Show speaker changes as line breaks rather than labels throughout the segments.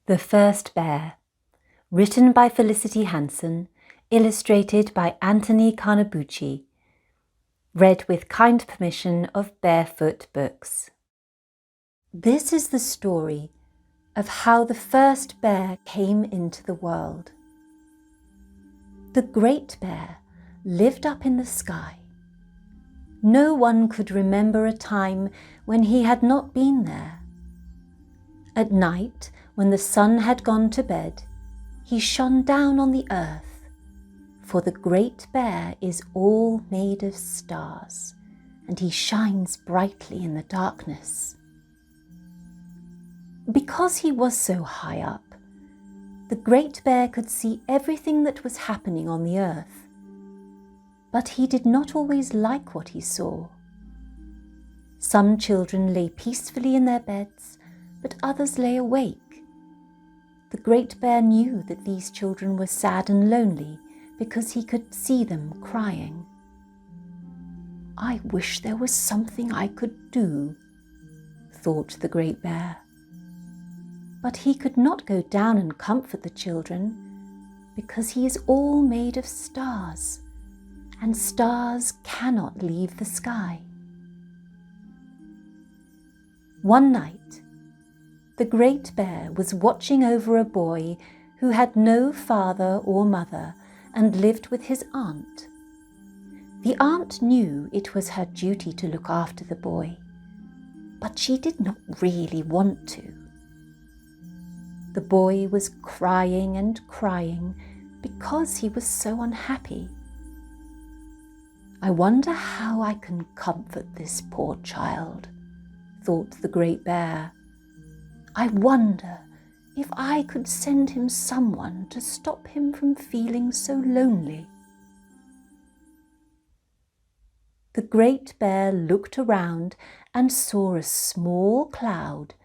The First Bear, written by Felicity Hansen, illustrated by Anthony Carnabuci, read with kind permission of Barefoot Books. This is the story of how the first bear came into the world. The Great Bear lived up in the sky. No one could remember a time when he had not been there. At night, when the sun had gone to bed, he shone down on the earth, for the Great Bear is all made of stars, and he shines brightly in the darkness. Because he was so high up, the Great Bear could see everything that was happening on the earth. But he did not always like what he saw. Some children lay peacefully in their beds, but others lay awake. The Great Bear knew that these children were sad and lonely because he could see them crying. "I wish there was something I could do," thought the Great Bear. But he could not go down and comfort the children because he is all made of stars, and stars cannot leave the sky. One night, the Great Bear was watching over a boy who had no father or mother and lived with his aunt. The aunt knew it was her duty to look after the boy, but she did not really want to. The boy was crying and crying because he was so unhappy. "I wonder how I can comfort this poor child," thought the Great Bear. "I wonder if I could send him someone to stop him from feeling so lonely." The Great Bear looked around and saw a small cloud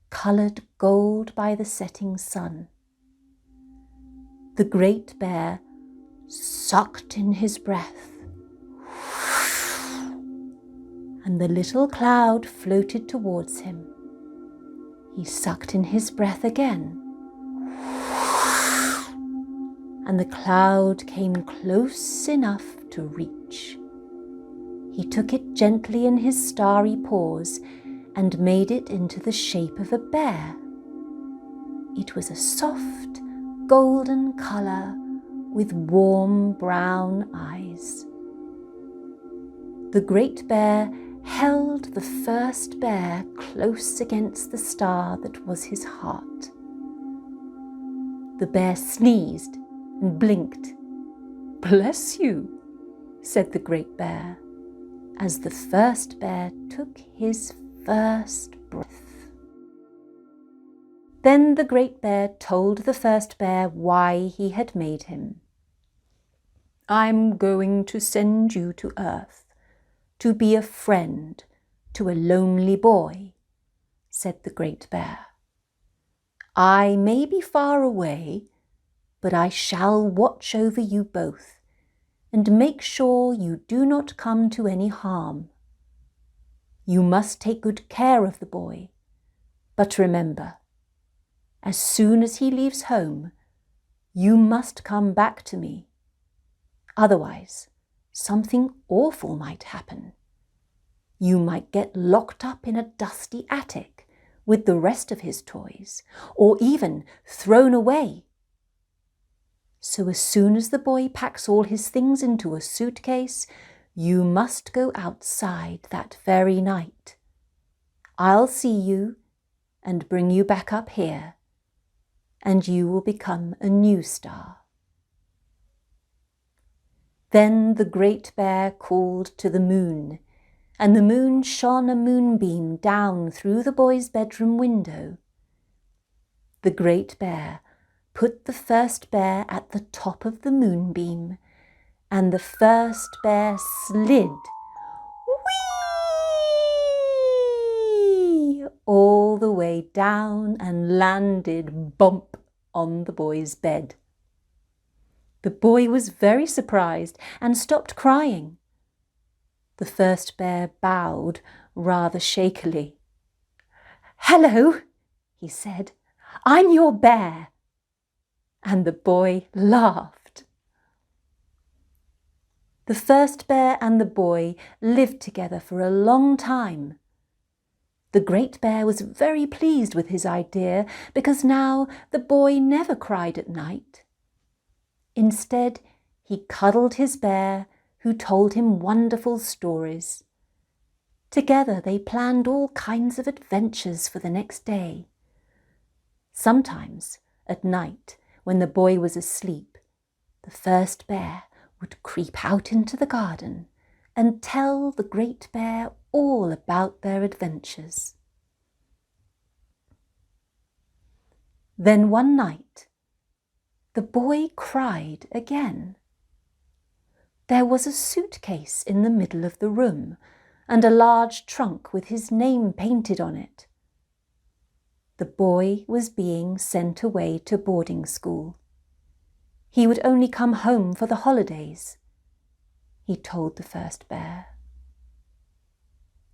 coloured gold by the setting sun. The Great Bear sucked in his breath, and the little cloud floated towards him. He sucked in his breath again, and the cloud came close enough to reach. He took it gently in his starry paws and made it into the shape of a bear. It was a soft, golden colour with warm brown eyes. The Great Bear held the first bear close against the star that was his heart. The bear sneezed and blinked. "Bless you," said the Great Bear, as the first bear took his first breath. Then the Great Bear told the first bear why he had made him. "I'm going to send you to Earth to be a friend to a lonely boy," said the Great Bear. "I may be far away, but I shall watch over you both and make sure you do not come to any harm. You must take good care of the boy, but remember, as soon as he leaves home, you must come back to me. Otherwise, something awful might happen. You might get locked up in a dusty attic with the rest of his toys, or even thrown away. So as soon as the boy packs all his things into a suitcase, you must go outside that very night. I'll see you and bring you back up here, and you will become a new star." Then the Great Bear called to the moon, and the moon shone a moonbeam down through the boy's bedroom window. The Great Bear put the first bear at the top of the moonbeam, and the first bear slid whee all the way down and landed bump on the boy's bed. The boy was very surprised and stopped crying. The first bear bowed rather shakily. "Hello," he said. I'm your bear." And the boy laughed. The first bear and the boy lived together for a long time. The great bear was very pleased with his idea because now the boy never cried at night. Instead, he cuddled his bear, who told him wonderful stories. Together they planned all kinds of adventures for the next day. Sometimes, at night, when the boy was asleep, the first bear would creep out into the garden and tell the great bear all about their adventures. Then one night, the boy cried again. There was a suitcase in the middle of the room and a large trunk with his name painted on it. The boy was being sent away to boarding school. He would only come home for the holidays, he told the first bear.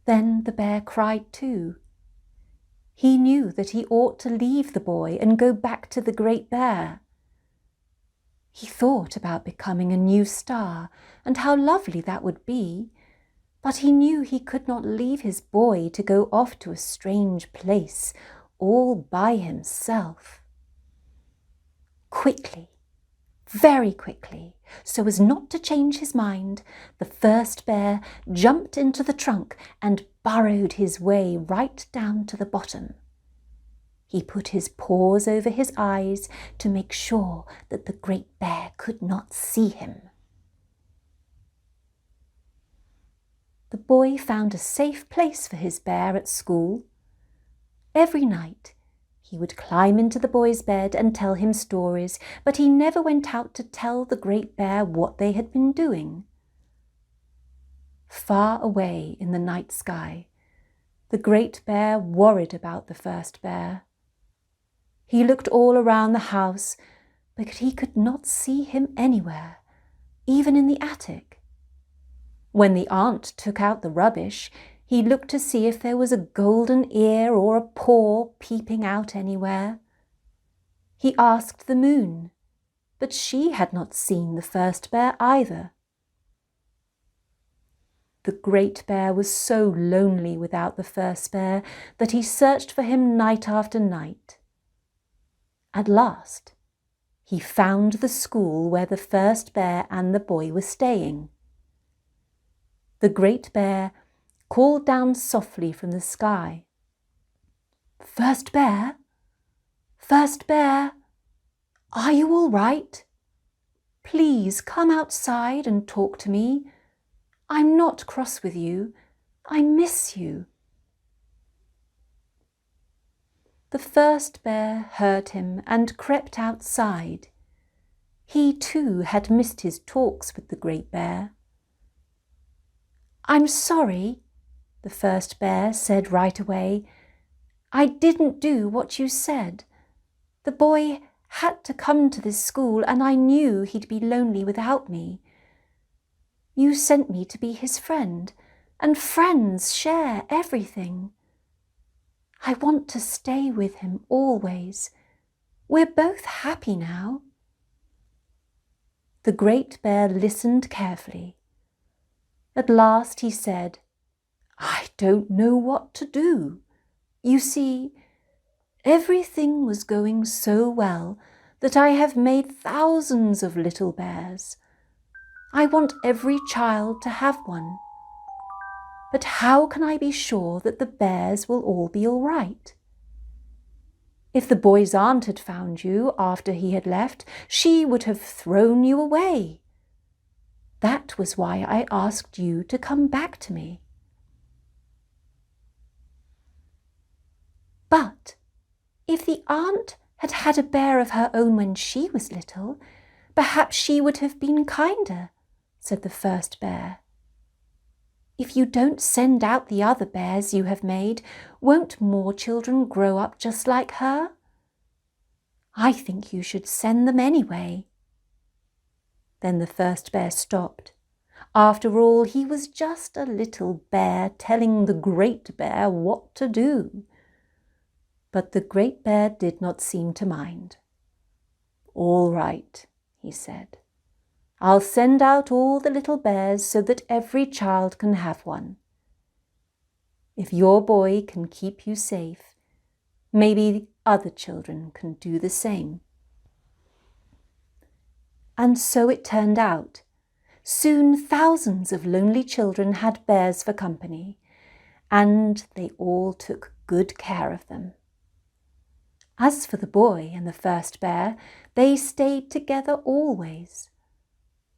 Then the bear cried too. He knew that he ought to leave the boy and go back to the great bear. He thought about becoming a new star and how lovely that would be, but he knew he could not leave his boy to go off to a strange place all by himself. Quickly, very quickly, so as not to change his mind, the first bear jumped into the trunk and burrowed his way right down to the bottom. He put his paws over his eyes to make sure that the great bear could not see him. The boy found a safe place for his bear at school. Every night he would climb into the boy's bed and tell him stories, but he never went out to tell the great bear what they had been doing. Far away in the night sky, the great bear worried about the first bear. He looked all around the house, but he could not see him anywhere, even in the attic. When the aunt took out the rubbish, he looked to see if there was a golden ear or a paw peeping out anywhere. He asked the moon, but she had not seen the first bear either. The great bear was so lonely without the first bear that he searched for him night after night. At last, he found the school where the first bear and the boy were staying. The great bear called down softly from the sky, "First bear, first bear, are you all right? Please come outside and talk to me. I'm not cross with you. I miss you." The first bear heard him and crept outside. He too had missed his talks with the great bear. "I'm sorry," the first bear said right away. "I didn't do what you said. The boy had to come to this school and I knew he'd be lonely without me. You sent me to be his friend, and friends share everything. I want to stay with him always. We're both happy now." The great bear listened carefully. At last he said, "I don't know what to do. You see, everything was going so well that I have made thousands of little bears. I want every child to have one. But how can I be sure that the bears will all be all right? If the boy's aunt had found you after he had left, she would have thrown you away. That was why I asked you to come back to me. But if the aunt had had a bear of her own when she was little, perhaps she would have been kinder," said the first bear. "If you don't send out the other bears you have made, won't more children grow up just like her? I think you should send them anyway." Then the first bear stopped. After all, he was just a little bear telling the great bear what to do. But the Great Bear did not seem to mind. "All right," he said. "I'll send out all the little bears so that every child can have one. If your boy can keep you safe, maybe other children can do the same." And so it turned out. Soon thousands of lonely children had bears for company, and they all took good care of them. As for the boy and the first bear, they stayed together always.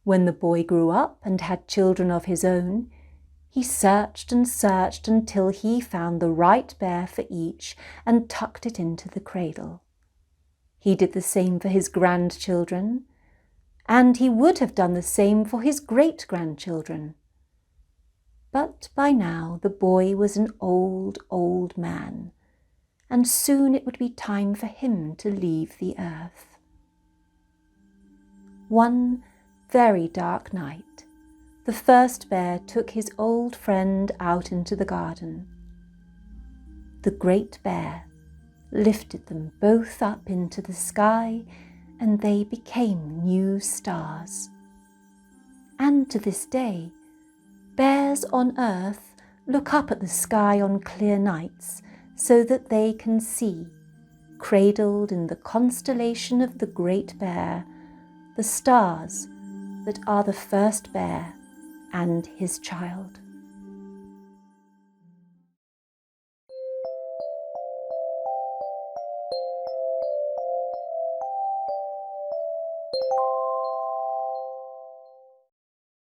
When the boy grew up and had children of his own, he searched and searched until he found the right bear for each and tucked it into the cradle. He did the same for his grandchildren, and he would have done the same for his great-grandchildren. But by now the boy was an old, old man, and soon it would be time for him to leave the earth. One very dark night, the first bear took his old friend out into the garden. The Great Bear lifted them both up into the sky, and they became new stars. And to this day, bears on earth look up at the sky on clear nights so that they can see, cradled in the constellation of the Great Bear, the stars that are the first bear and his child.